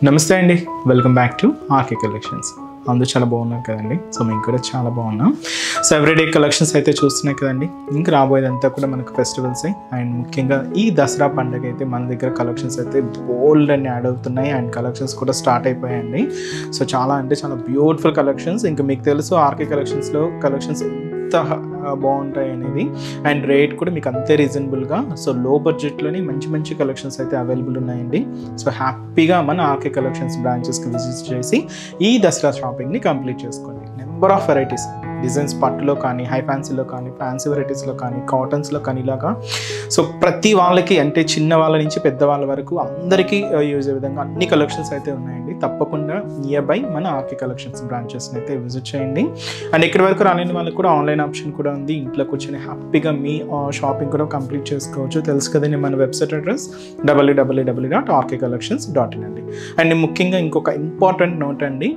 నమస్తే అండి, welcome back to RK collections. అందరూ చాలా బాగున్నారు కదండి. సో మేము కూడా చాలా బాగున్నాం. సో ఎవ్రీడే కలెక్షన్స్ అయితే చూస్తున్నాయి కదండి. ఇంకా రాబోయేదంతా కూడా మనకు ఫెస్టివల్స్ అండ్ ముఖ్యంగా ఈ దసరా పండుగ అయితే మన దగ్గర కలెక్షన్స్ అయితే బోల్డ్ అని యాడ్ అవుతున్నాయి అండ్ కలెక్షన్స్ కూడా స్టార్ట్ అయిపోయాయండి. సో చాలా అంటే చాలా బ్యూటిఫుల్ కలెక్షన్స్. ఇంకా మీకు తెలుసు ఆర్కే కలెక్షన్స్లో కలెక్షన్స్ ఎంత బాగుంటాయి అనేది అండ్ రేట్ కూడా మీకు అంతే రీజనబుల్గా. సో లో బడ్జెట్లోని మంచి మంచి కలెక్షన్స్ అయితే అవైలబుల్ ఉన్నాయండి. సో హ్యాపీగా మన ఆర్కే కలెక్షన్స్ బ్రాంచెస్కి విజిట్ చేసి ఈ దసరా షాపింగ్ని కంప్లీట్ చేసుకోండి. నెంబర్ ఆఫ్ వెరైటీస్ డిజైన్స్ పట్టులో కానీ, హై ఫ్యాన్సీలో కానీ, ఫ్యాన్సీ వెరైటీస్లో కానీ, కాటన్స్లో కానీ ఇలాగా. సో ప్రతి వాళ్ళకి అంటే చిన్న వాళ్ళ నుంచి పెద్దవాళ్ళ వరకు అందరికీ యూజ్ అయ్యే విధంగా అన్ని కలెక్షన్స్ అయితే ఉన్నాయండి. తప్పకుండా నియర్ బై మన ఆర్కే కలెక్షన్స్ బ్రాంచెస్ని అయితే విజిట్ చేయండి. అండ్ ఇక్కడి వరకు రాలేని వాళ్ళకి కూడా ఆన్లైన్ ఆప్షన్ కూడా ఉంది. ఇంట్లో కూర్చొని హ్యాపీగా మీ షాపింగ్ కూడా కంప్లీట్ చేసుకోవచ్చు. తెలుసు కదండి మన వెబ్సైట్ అడ్రస్ www.rkcollections.in అండి. అండ్ ముఖ్యంగా ఇంకొక ఇంపార్టెంట్ నోట్ అండి.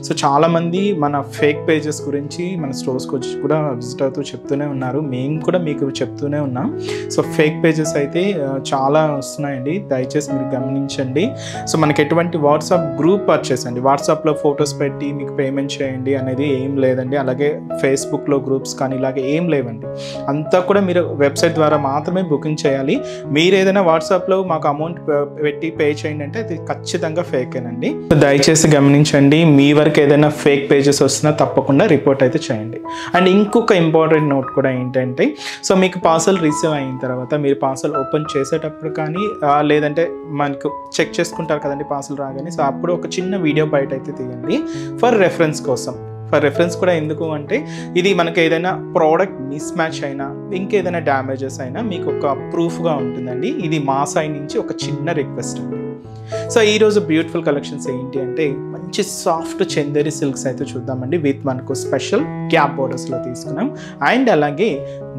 సో చాలామంది మన ఫేక్ పేజెస్ గురించి మన స్టోర్స్కి వచ్చి కూడా విజిట్ అవుతూ చెప్తూనే ఉన్నారు. మేము కూడా మీకు చెప్తూనే ఉన్నాం. సో ఫేక్ పేజెస్ అయితే చాలా వస్తున్నాయండి, దయచేసి మీరు గమనించండి. సో మనకి ఎటువంటి వాట్సాప్ గ్రూప్ పర్చేస్ అండి, వాట్సాప్లో ఫొటోస్ పెట్టి మీకు పేమెంట్ చేయండి అనేది ఏం లేదండి. అలాగే ఫేస్బుక్లో గ్రూప్స్ కానీ ఇలాగే ఏం లేవండి. అంతా కూడా మీరు వెబ్సైట్ ద్వారా మాత్రమే బుకింగ్ చేయాలి. మీరు ఏదైనా వాట్సాప్లో మాకు అమౌంట్ పెట్టి పే చేయండి అంటే అది ఖచ్చితంగా ఫేకేనండి. దయచేసి గమనించండి. మీ వరకు ఏదైనా ఫేక్ పేజెస్ వస్తున్నా తప్పకుండా రిపోర్ట్ అయితే చేయండి. అండ్ ఇంకొక ఇంపార్టెంట్ నోట్ కూడా ఏంటంటే, సో మీకు పార్సల్ రిసీవ్ అయిన తర్వాత మీరు పార్సల్ ఓపెన్ చేసేటప్పుడు కానీ లేదంటే మనకు చెక్ చేసుకుంటారు కదండి పార్సల్ రాగానే. సో అప్పుడు ఒక చిన్న వీడియో బయట అయితే తీయండి ఫర్ రెఫరెన్స్ కోసం. ఫర్ రెఫరెన్స్ కూడా ఎందుకు అంటే, ఇది మనకి ఏదైనా ప్రోడక్ట్ మిస్ మ్యాచ్ అయినా ఇంకేదైనా డ్యామేజెస్ అయినా మీకు ఒక ప్రూఫ్గా ఉంటుందండి. ఇది మా సైడ్ నుంచి ఒక చిన్న రిక్వెస్ట్ అండి. సో ఈరోజు బ్యూటిఫుల్ కలెక్షన్స్ ఏంటి అంటే, మంచి సాఫ్ట్ చందేరి సిల్క్స్ అయితే చూద్దామండి. విత్ మనకు స్పెషల్ గ్యాప్ బోర్డర్స్లో తీసుకున్నాం. అండ్ అలాగే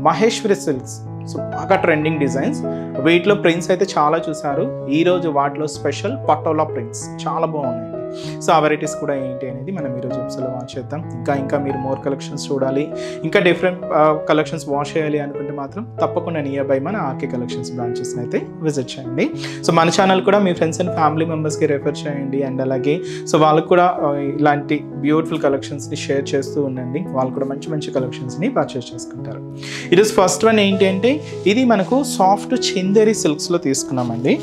మహేశ్వరి సిల్క్స్, సో బాగా ట్రెండింగ్ డిజైన్స్. వీటిలో ప్రింట్స్ అయితే చాలా చూసారు. ఈరోజు వాటిలో స్పెషల్ పటోలా ప్రింట్స్ చాలా బాగున్నాయండి. సో ఆ వెరైటీస్ కూడా ఏంటి అనేది మనం ఈరోజు ఎపిసోడ్లో వాచ్ చేద్దాం. ఇంకా మీరు మోర్ కలెక్షన్స్ చూడాలి, ఇంకా డిఫరెంట్ కలెక్షన్స్ వాచ్ చేయాలి అనుకుంటే మాత్రం తప్పకుండా నియర్ బై మన ఆర్కే కలెక్షన్స్ బ్రాంచెస్ని అయితే విజిట్ చేయండి. సో మన ఛానల్ కూడా మీ ఫ్రెండ్స్ అండ్ ఫ్యామిలీ మెంబర్స్కి రెఫర్ చేయండి. అండ్ అలాగే సో వాళ్ళకు కూడా ఇలాంటి బ్యూటిఫుల్ కలెక్షన్స్ని షేర్ చేస్తూ ఉండండి. వాళ్ళు కూడా మంచి మంచి కలెక్షన్స్ని పర్చేస్ చేసుకుంటారు. ఈరోజు ఫస్ట్ వన్ ఏంటి అంటే, ఇది మనకు సాఫ్ట్ చందేరి సిల్క్స్లో తీసుకున్నామండి.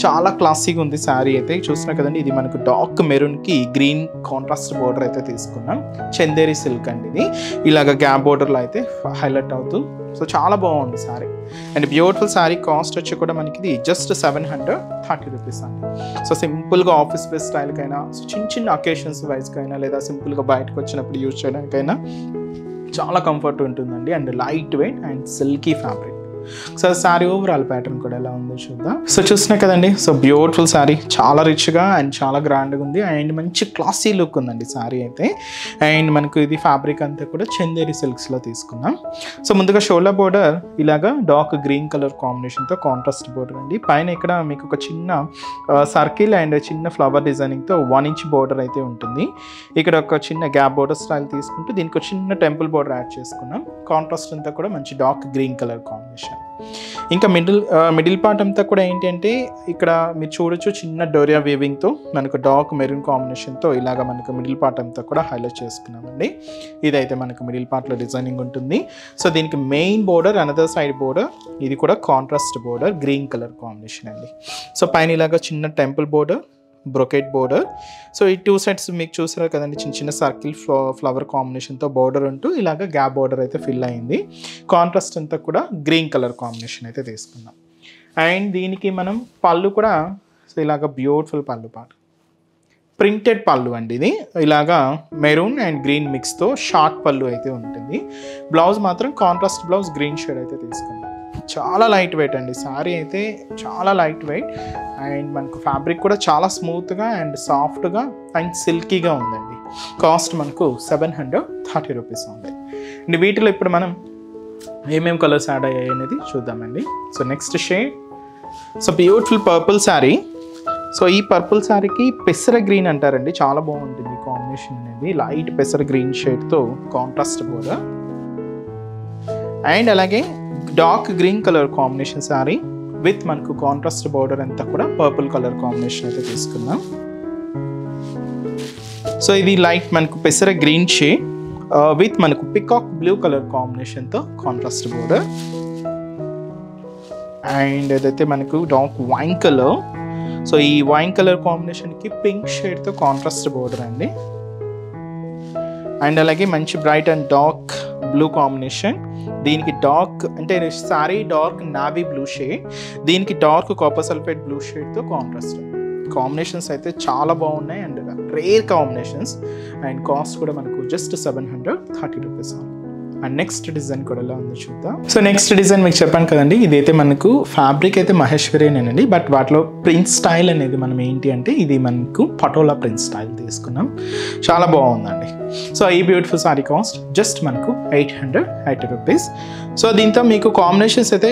చాలా క్లాసీగా ఉంది శారీ అయితే. చూస్తున్నా కదండి, ఇది మనకు డార్క్ మెరూన్కి గ్రీన్ కాంట్రాస్ట్ బోర్డర్ అయితే తీసుకున్నాం. చందేరి సిల్క్ అండి ఇది. ఇలాగ గ్యాప్ బోర్డర్లో అయితే హైలైట్ అవుతూ, సో చాలా బాగుంది sari. And beautiful sari. Cost వచ్చి కూడా మనకి ఇది జస్ట్ 730 రూపీస్ అండి. సో సింపుల్గా ఆఫీస్ బేస్ స్టైల్కైనా, సో చిన్న అకేషన్స్ వైజ్కైనా, లేదా సింపుల్గా బయటకు వచ్చినప్పుడు యూజ్ చేయడానికైనా చాలా కంఫర్ట్ ఉంటుందండి. And light weight and silky fabric. So sari overall pattern కూడా ఎలా ఉందో చూద్దాం. సో చూస్తున్నా కదండి, సో బ్యూటిఫుల్ శారీ, చాలా రిచ్గా అండ్ చాలా గ్రాండ్గా ఉంది. అండ్ మంచి క్లాసీ లుక్ ఉందండి శారీ అయితే. అండ్ మనకు ఇది ఫ్యాబ్రిక్ అంతా కూడా చందేరి సిల్క్స్లో తీసుకున్నాం. సో ముందుగా షోల్డర్ బోర్డర్ ఇలాగా డార్క్ గ్రీన్ కలర్ కాంబినేషన్తో కాంట్రాస్ట్ బోర్డర్ అండి. పైన ఇక్కడ మీకు ఒక చిన్న సర్కిల్ అండ్ చిన్న ఫ్లవర్ డిజైనింగ్తో 1 ఇంచ్ బోర్డర్ అయితే ఉంటుంది. ఇక్కడ ఒక చిన్న గ్యాప్ బోర్డర్ స్టైల్ తీసుకుంటూ దీనికి ఒక చిన్న టెంపుల్ బోర్డర్ యాడ్ చేసుకున్నాం. కాంట్రాస్ట్ అంతా కూడా మంచి డార్క్ గ్రీన్ కలర్ కాంబినేషన్. ఇంకా మిడిల్ పార్ట్ అంతా కూడా ఏంటి అంటే, ఇక్కడ మీరు చూడొచ్చు చిన్న డోరియా వీవింగ్తో మనకు డార్క్ మెరూన్ కాంబినేషన్తో ఇలాగ మనకు మిడిల్ పార్ట్ అంతా కూడా హైలైట్ చేసుకున్నామండి. ఇదైతే మనకు మిడిల్ పార్ట్లో డిజైనింగ్ ఉంటుంది. సో దీనికి main border, another side border, ఇది కూడా contrast border green colour combination అండి. సో పైన ఇలాగ చిన్న temple border, brocade border. So ఈ 2 సైడ్స్ మీకు చూసారు కదండి, చిన్న సర్కిల్ ఫ్లవర్ కాంబినేషన్తో బోర్డర్ ఉంటూ ఇలాగ గ్యాప్ బోర్డర్ అయితే ఫిల్ అయింది. కాంట్రాస్ట్ అంతా కూడా గ్రీన్ కలర్ కాంబినేషన్ అయితే తీసుకున్నాం. అండ్ దీనికి మనం పళ్ళు కూడా సో ఇలాగ బ్యూటిఫుల్ పళ్ళు పాటు ప్రింటెడ్ పళ్ళు అండి. ఇది ఇలాగా మెరూన్ అండ్ గ్రీన్ మిక్స్తో షార్ట్ పళ్ళు అయితే ఉంటుంది. బ్లౌజ్ మాత్రం కాంట్రాస్ట్ బ్లౌజ్ గ్రీన్ షేడ్ అయితే తీసుకున్నాం. చాలా లైట్ వెయిట్ అండి శారీ అయితే, చాలా లైట్ వెయిట్. అండ్ మనకు ఫ్యాబ్రిక్ కూడా చాలా స్మూత్గా అండ్ సాఫ్ట్గా అండ్ సిల్కీగా ఉందండి. కాస్ట్ మనకు 730 రూపీస్ ఉంది. అండ్ వీటిలో ఇప్పుడు మనం ఏమేమి కలర్స్ యాడ్ అయ్యాయి అనేది చూద్దామండి. So next shade, so beautiful purple sari. So ఈ పర్పుల్ శారీకి పెసర గ్రీన్ అంటారండి, చాలా బాగుంటుంది కాంబినేషన్ అనేది. లైట్ పెసర గ్రీన్ షేడ్తో కాంట్రాస్ట్ బోర్డర్ అండ్ అలాగే dark green colour combination sari with మనకు కాంట్రాస్ట్ బోర్డర్ అంతా కూడా పర్పుల్ కలర్ కాంబినేషన్ అయితే తీసుకున్నాం. సో ఇది లైట్ మనకు పెసర గ్రీన్ షేడ్ విత్ మనకు పికాక్ బ్లూ కలర్ కాంబినేషన్తో కాంట్రాస్ట్ బోర్డర్. అండ్ ఏదైతే మనకు డార్క్ వైన్ కలర్, సో ఈ వైన్ కలర్ కాంబినేషన్కి పింక్ షేడ్తో కాంట్రాస్ట్ బోర్డర్ అండి. అండ్ అలాగే మంచి bright and dark blue combination, దీనికి డార్క్ అంటే sorry dark navy blue shade, దీనికి డార్క్ కాపర్ సల్ఫేట్ బ్లూ షేడ్తో కాంట్రాస్ట్. కాంబినేషన్స్ అయితే చాలా బాగున్నాయి and rare combinations. And cost కూడా మనకు just 730 rupees. And next design కూడా ఎలా ఉందో చూద్దాం. సో నెక్స్ట్ డిజైన్ మీకు చెప్పాను కదండి, ఇదైతే మనకు ఫ్యాబ్రిక్ అయితే మహేశ్వరేనండి, బట్ వాటిలో ప్రింట్ స్టైల్ అనేది మనం ఏంటి అంటే ఇది మనకు పటోలా ప్రింట్ స్టైల్ తీసుకున్నాం. చాలా బాగుందండి. సో ఈ బ్యూటిఫుల్ సారీ కాస్ట్ జస్ట్ మనకు 880 రూపీస్. సో దీంతో మీకు కాంబినేషన్స్ అయితే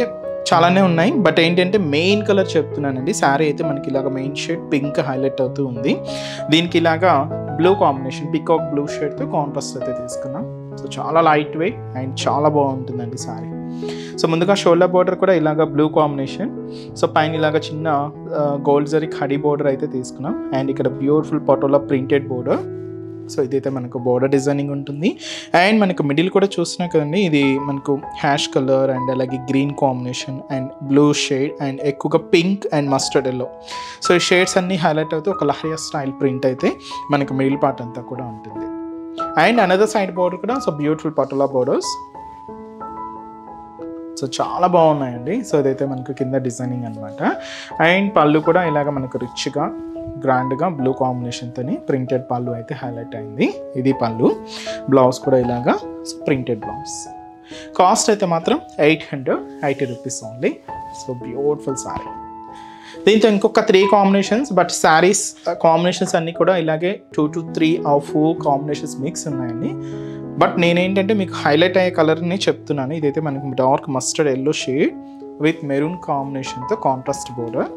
చాలానే ఉన్నాయి, బట్ ఏంటంటే మెయిన్ కలర్ చెప్తున్నానండి. శారీ అయితే మనకి ఇలాగ మెయిన్ షేడ్ పింక్ హైలైట్ అవుతూ ఉంది, దీనికి ఇలాగా బ్లూ కాంబినేషన్ పికాక్ బ్లూ షేడ్తో కాంట్రాస్ట్ అయితే తీసుకున్నాం. సో చాలా లైట్ వెయిట్ అండ్ చాలా బాగుంటుందండి శారీ. సో ముందుగా షోల్డర్ బోర్డర్ కూడా ఇలాగ బ్లూ కాంబినేషన్, సో పైన ఇలాగ చిన్న గోల్డ్ జరీ ఖడీ బోర్డర్ అయితే తీసుకున్నాం. అండ్ ఇక్కడ beautiful patola printed border. So ఇదైతే మనకు బోర్డర్ డిజైనింగ్ ఉంటుంది. అండ్ మనకు మిడిల్ కూడా చూసినా కదండి, ఇది మనకు హ్యాష్ కలర్ అండ్ అలాగే green combination and blue shade and ఎక్కువగా pink and mustard yellow. So ఈ షేడ్స్ అన్నీ హైలైట్ అవుతూ ఒక లహరియా స్టైల్ ప్రింట్ అయితే మనకు మిడిల్ పార్ట్ అంతా కూడా ఉంటుంది. అండ్ అనదర్ సైడ్ బోర్డర్ కూడా so beautiful patola borders. So చాలా బాగున్నాయండి. సో ఇదైతే మనకు కింద డిజైనింగ్ అనమాట. అండ్ పళ్ళు కూడా ఇలాగ మనకు రిచ్గా గ్రాండ్గా బ్లూ కాంబినేషన్తో ప్రింటెడ్ పళ్ళు అయితే హైలైట్ అయింది. ఇది పళ్ళు. బ్లౌజ్ కూడా ఇలాగా ప్రింటెడ్ బ్లౌజ్. కాస్ట్ అయితే మాత్రం 880 rupees only. So beautiful sorry. దీంతో ఇంకొక 3 కాంబినేషన్స్, బట్ శారీస్ కాంబినేషన్స్ అన్నీ కూడా ఇలాగే 2 to 3 or 4 కాంబినేషన్స్ మిక్స్ ఉన్నాయండి. బట్ నేనేంటంటే మీకు హైలైట్ అయ్యే కలర్ని చెప్తున్నాను. ఇదైతే మనకి dark mustard yellow shade with maroon కాంబినేషన్తో కాంట్రాస్ట్ బోర్డర్.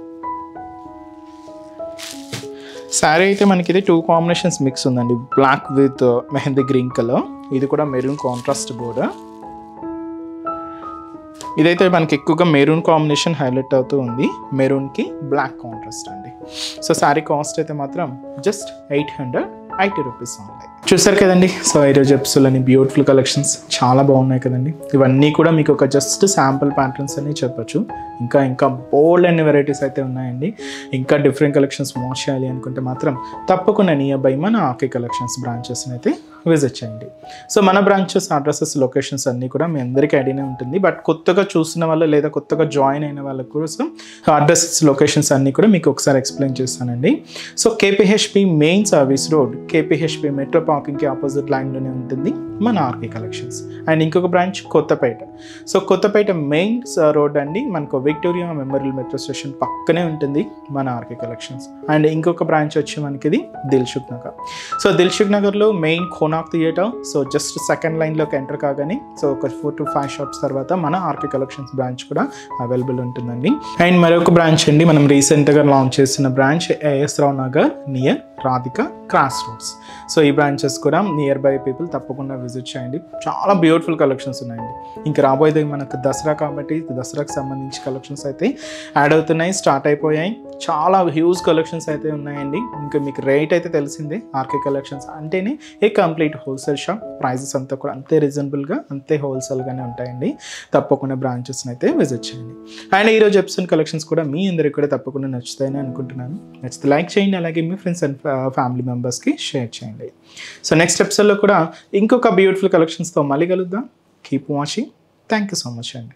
శారీ అయితే మనకి ఇది 2 కాంబినేషన్స్ మిక్స్ ఉందండి, black with mehndi green colour. ఇది కూడా మెరూన్ కాంట్రాస్ట్ బోర్డర్. ఇదైతే మనకి ఎక్కువగా మెరూన్ కాంబినేషన్ హైలైట్ అవుతూ ఉంది, మెరూన్కి బ్లాక్ కాంట్రాస్ట్ అండి. సో శారీ కాస్ట్ అయితే మాత్రం జస్ట్ 880 రూపీస్ ఓన్లీ. చూసారు కదండి. సో ఈరోజు ఎపిసోడ్లోని బ్యూటిఫుల్ కలెక్షన్స్ చాలా బాగున్నాయి కదండి. ఇవన్నీ కూడా మీకు ఒక జస్ట్ శాంపుల్ ప్యాటర్న్స్ అని చెప్పొచ్చు. ఇంకా బోల్డ్ అన్ని వెరైటీస్ అయితే ఉన్నాయండి. ఇంకా డిఫరెంట్ కలెక్షన్స్ వాచ్ చేయాలి అనుకుంటే మాత్రం తప్పకుండా నియర్ బై మన ఆర్కే కలెక్షన్స్ బ్రాంచెస్ని అయితే విజిట్ చేయండి. సో మన బ్రాంచెస్ అడ్రసెస్ లొకేషన్స్ అన్నీ కూడా మీ అందరికీ ఐడియానే ఉంటుంది, బట్ కొత్తగా చూసిన వాళ్ళు లేదా కొత్తగా జాయిన్ అయిన వాళ్ళ కోసం అడ్రసెస్ లొకేషన్స్ అన్నీ కూడా మీకు ఒకసారి ఎక్స్ప్లెయిన్ చేస్తానండి. So KPHB main service road, KPHB metro పార్కింగ్కి ఆపోజిట్ లైన్లోనే ఉంటుంది మన ఆర్కే కలెక్షన్స్. అండ్ ఇంకొక branch Kothapet. So Kothapet main road అండి, మనకు విక్టోరియా మెమోరియల్ మెట్రో స్టేషన్ పక్కనే ఉంటుంది మన ఆర్కే కలెక్షన్స్. అండ్ ఇంకొక బ్రాంచ్ వచ్చి మనకి ఇది దిల్షుక్ నగర్. సో దిల్షుక్ నగర్లో main Konark theatre, so just second లైన్లోకి ఎంటర్ కాగానే సో ఒక 4 to 5 షాప్స్ తర్వాత మన ఆర్కే కలెక్షన్స్ బ్రాంచ్ కూడా అవైలబుల్ ఉంటుందండి. అండ్ మరొక బ్రాంచ్ అండి, మనం రీసెంట్గా లాంచ్ చేసిన branch AS Rao Nagar near Radhika cross roads. So ఈ బ్రాంచెస్ కూడా నియర్ బై పీపుల్ తప్పకుండా విజిట్ చేయండి. చాలా బ్యూటిఫుల్ కలెక్షన్స్ ఉన్నాయండి. ఇంకా రాబోయేది మనకు దసరా కాబట్టి దసరాకు సంబంధించి కలెక్షన్స్ అయితే యాడ్ అవుతున్నాయి, స్టార్ట్ అయిపోయాయి. చాలా హ్యూజ్ కలెక్షన్స్ అయితే ఉన్నాయండి. ఇంకా మీకు రేట్ అయితే తెలిసిందే, ఆర్కే కలెక్షన్స్ అంటేనే a complete wholesale shop. Prices అంతా కూడా అంతే రీజనబుల్గా అంతే హోల్సేల్గానే ఉంటాయండి. తప్పకుండా బ్రాంచెస్ని అయితే విజిట్ చేయండి. అండ్ ఈరోజు ఎపిసోడ్ కలెక్షన్స్ కూడా మీ అందరికీ కూడా తప్పకుండా నచ్చుతాయని అనుకుంటున్నాను. నచ్చితే లైక్ చేయండి, అలాగే మీ ఫ్రెండ్స్ అండ్ ఫ్యామిలీ మెంబర్స్కి షేర్ చేయండి. సో నెక్స్ట్ ఎపిసోడ్లో కూడా ఇంకొక బ్యూటిఫుల్ కలెక్షన్స్తో మళ్ళీ కలుద్దాం. Keep watching. Thank you so much అండి.